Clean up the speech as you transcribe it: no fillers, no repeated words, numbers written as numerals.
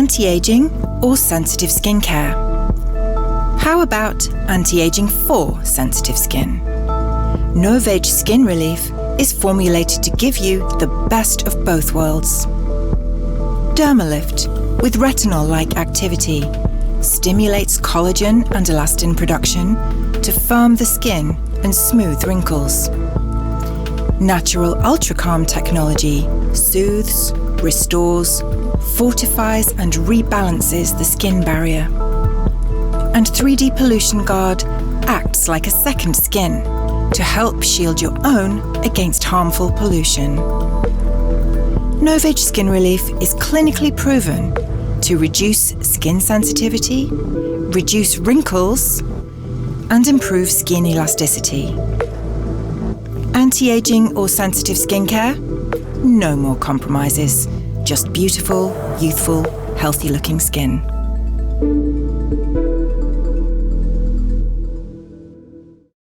Anti-aging or sensitive skincare? How about anti-aging for sensitive skin? NovAge Skinrelief is formulated to give you the best of both worlds. Dermalift, with retinol-like activity, stimulates collagen and elastin production to firm the skin and smooth wrinkles. Natural Ultra Calm technology soothes, restores, fortifies and rebalances the skin barrier. And 3D Pollution Guard acts like a second skin to help shield your own against harmful pollution. NovAge Skinrelief is clinically proven to reduce skin sensitivity, reduce wrinkles, and improve skin elasticity. Anti-aging or sensitive skincare? No more compromises, just beautiful, youthful, healthy-looking skin.